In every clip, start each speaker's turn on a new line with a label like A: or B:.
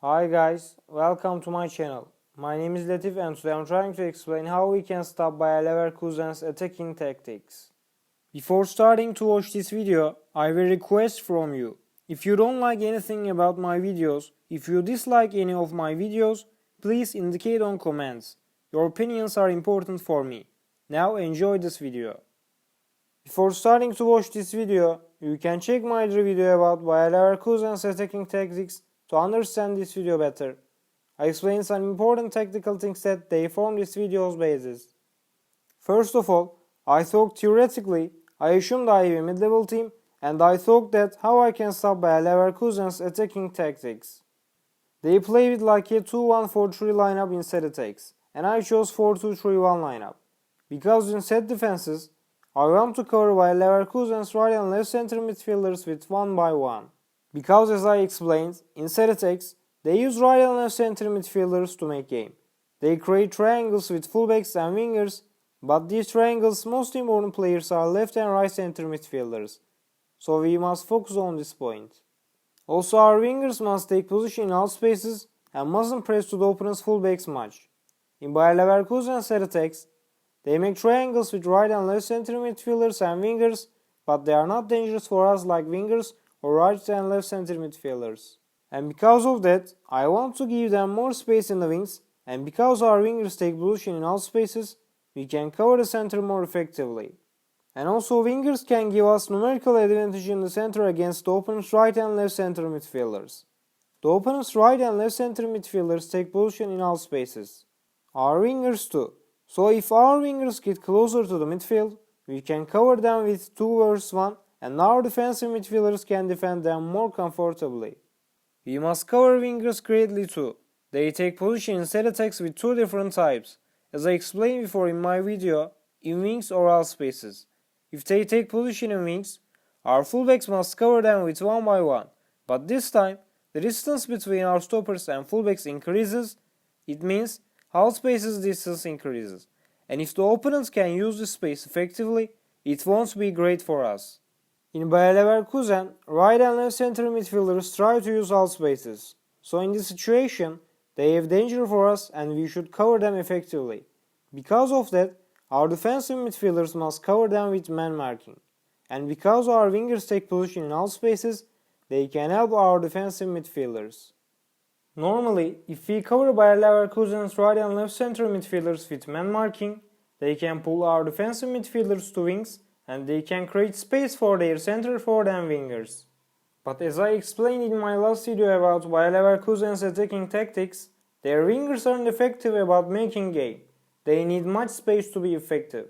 A: Hi guys, welcome to my channel. My name is Latif and today I'm trying to explain how we can stop Bayer Leverkusen's attacking tactics. Before starting to watch this video, I have a request from you. If you don't like anything about my videos, if you dislike any of my videos, please indicate on comments. Your opinions are important for me. Now enjoy this video. Before starting to watch this video, you can check my other video about Bayer Leverkusen's attacking tactics to understand this video better. I explain some important tactical things that they form this video's basis. First of all, I thought theoretically, I assumed I have a mid-level team and I thought that how I can stop Bayer Leverkusen's attacking tactics. They play with like a 2-1-4-3 lineup in set attacks and I chose 4-2-3-1 lineup. Because in set defenses, I want to cover Bayer Leverkusen's right and left center midfielders with one by one. Because as I explained, in set attacks, they use right and left center midfielders to make game. They create triangles with fullbacks and wingers, but these triangles' most important players are left and right center midfielders, so we must focus on this point. Also our wingers must take position in out spaces and mustn't press to the opponent's fullbacks much. In Bayer Leverkusen set attacks, they make triangles with right and left center midfielders and wingers, but they are not dangerous for us like wingers or right and left center midfielders. And because of that, I want to give them more space in the wings, and because our wingers take position in out spaces, we can cover the center more effectively. And also wingers can give us numerical advantage in the center against the opponent's right and left center midfielders. The opponent's right and left center midfielders take position in out spaces. Our wingers too. So if our wingers get closer to the midfield, we can cover them with 2 vs 1 and our defensive midfielders can defend them more comfortably. We must cover wingers greatly too. They take position in set attacks with 2 different types, as I explained before in my video, in wings or out spaces. If they take position in wings, our fullbacks must cover them with 1 by 1, but this time, the distance between our stoppers and fullbacks increases. It means half space's distance increases, and if the opponents can use this space effectively, it won't be great for us. In Bayer Leverkusen, right and left center midfielders try to use out spaces, so in this situation, they have danger for us and we should cover them effectively. Because of that, our defensive midfielders must cover them with man marking, and because our wingers take position in out spaces, they can help our defensive midfielders. Normally, if we cover Bayer Leverkusen's right and left center midfielders with man marking, they can pull our defensive midfielders to wings and they can create space for their center forward and wingers. But as I explained in my last video about Bayer Leverkusen's attacking tactics, their wingers aren't effective about making game. They need much space to be effective.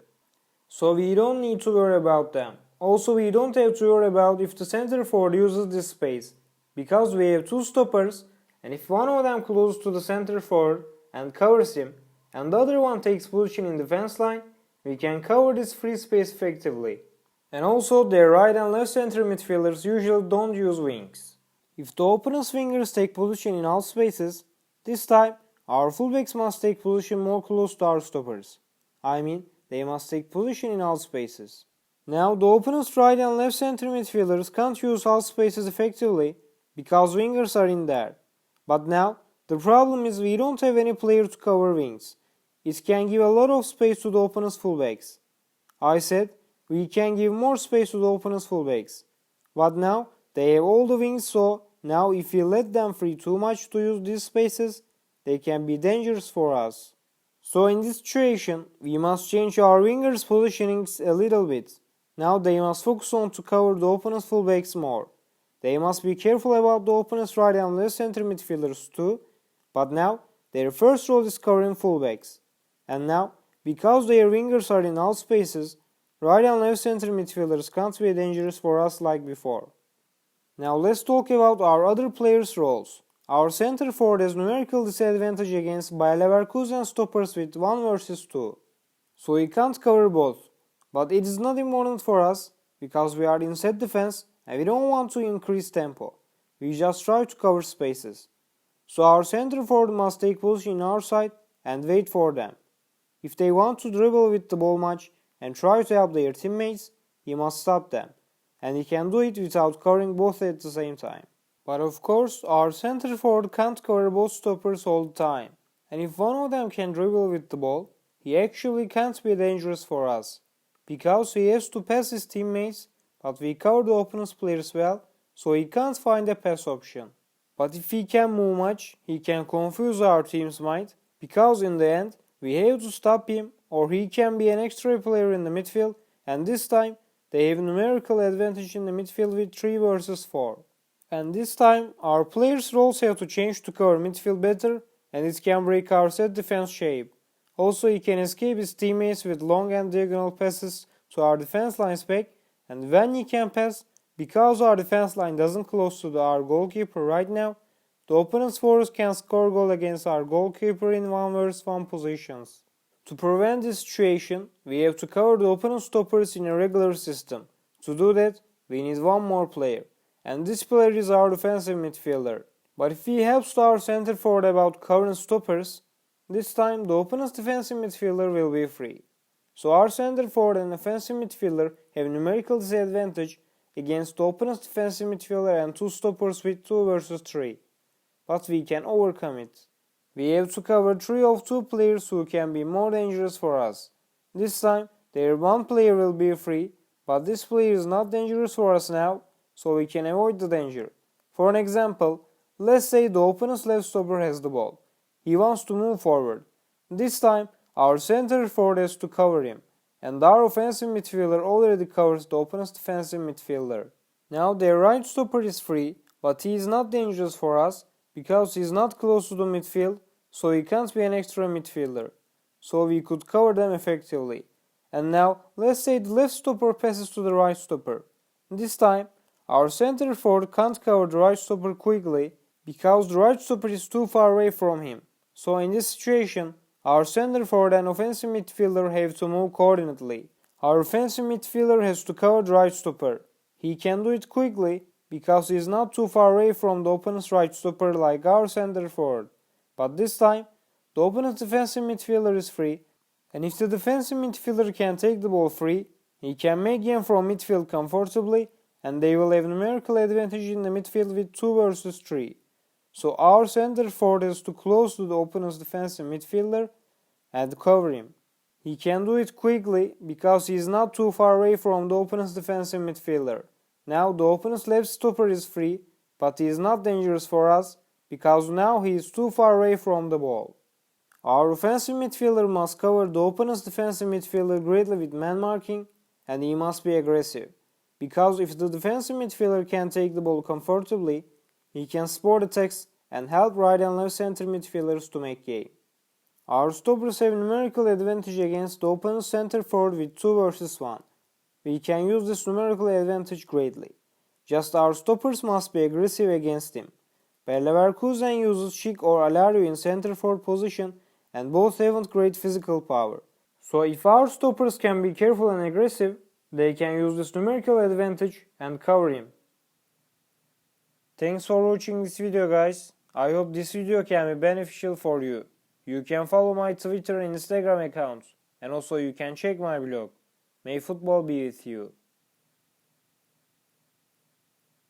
A: So we don't need to worry about them. Also we don't have to worry about if the center forward uses this space, because we have 2 stoppers, and if one of them closes to the center forward and covers him, and the other one takes position in defense line, we can cover this free space effectively. And also their right and left center midfielders usually don't use wings. If the opponent's wingers take position in out spaces, this time our fullbacks must take position more close to our stoppers. I mean, they must take position in out spaces. Now the opponent's right and left center midfielders can't use out spaces effectively because wingers are in there. But now the problem is we don't have any player to cover wings. It can give a lot of space to the opponent's fullbacks. I said we can give more space to the opponent's fullbacks. But now they have all the wings, so now if we let them free too much to use these spaces, they can be dangerous for us. So in this situation, we must change our wingers' positionings a little bit. Now they must focus on to cover the opponent's fullbacks more. They must be careful about the opponent's right and left center midfielders too, but now their first role is covering fullbacks. And now, because their wingers are in out spaces, right and left center midfielders can't be dangerous for us like before. Now let's talk about our other players' roles. Our center forward has numerical disadvantage against Bayer Leverkusen stoppers with 1 vs 2. So he can't cover both. But it is not important for us because we are in set defense and we don't want to increase tempo. We just try to cover spaces. So our center forward must take position in our side and wait for them. If they want to dribble with the ball much and try to help their teammates, he must stop them. And he can do it without covering both at the same time. But of course, our center forward can't cover both stoppers all the time. And if one of them can dribble with the ball, he actually can't be dangerous for us. Because he has to pass his teammates, but we cover the opponent's players well, so he can't find a pass option. But if he can move much, he can confuse our team's mind, because in the end, we have to stop him, or he can be an extra player in the midfield, and this time, they have numerical advantage in the midfield with 3 versus 4. And this time, our players' roles have to change to cover midfield better, and it can break our set defense shape. Also, he can escape his teammates with long and diagonal passes to our defense line's back, and when he can pass, because our defense line doesn't close to our goalkeeper right now, the opponent's forwards can score goal against our goalkeeper in 1 vs 1 positions. To prevent this situation, we have to cover the opponent's stoppers in a regular system. To do that, we need one more player, and this player is our defensive midfielder. But if he helps our center forward about covering stoppers, this time the opponent's defensive midfielder will be free. So our center forward and offensive midfielder have numerical disadvantage against the opponent's defensive midfielder and 2 stoppers with 2 vs 3. But we can overcome it. We have to cover 3 of 2 players who can be more dangerous for us. This time, their one player will be free, but this player is not dangerous for us now, so we can avoid the danger. For an example, let's say the opponent's left stopper has the ball. He wants to move forward. This time, our center forward has to cover him, and our offensive midfielder already covers the opponent's defensive midfielder. Now their right stopper is free, but he is not dangerous for us because he is not close to the midfield, so he can't be an extra midfielder. So we could cover them effectively. And now let's say the left stopper passes to the right stopper. This time, our center forward can't cover the right stopper quickly because the right stopper is too far away from him. So in this situation, our center forward and offensive midfielder have to move coordinately. Our offensive midfielder has to cover the right stopper. He can do it quickly because he is not too far away from the opponent's right stopper like our center forward. But this time, the opponent's defensive midfielder is free, and if the defensive midfielder can take the ball free, he can make game from midfield comfortably, and they will have numerical advantage in the midfield with 2 vs 3. So our center forward is to close to the opponent's defensive midfielder and cover him. He can do it quickly because he is not too far away from the opponent's defensive midfielder. Now the opponent's left stopper is free, but he is not dangerous for us because now he is too far away from the ball. Our offensive midfielder must cover the opponent's defensive midfielder greatly with man marking, and he must be aggressive. Because if the defensive midfielder can take the ball comfortably, he can support attacks and help right and left center midfielders to make game. Our stoppers have numerical advantage against the opponent's center forward with 2 vs 1. We can use this numerical advantage greatly. Just our stoppers must be aggressive against him. Bayer Leverkusen uses Schick or Alario in center forward position, and both haven't great physical power. So if our stoppers can be careful and aggressive, they can use this numerical advantage and cover him. Thanks for watching this video, guys. I hope this video can be beneficial for you. You can follow my Twitter and Instagram accounts, and also you can check my blog. May football be with you.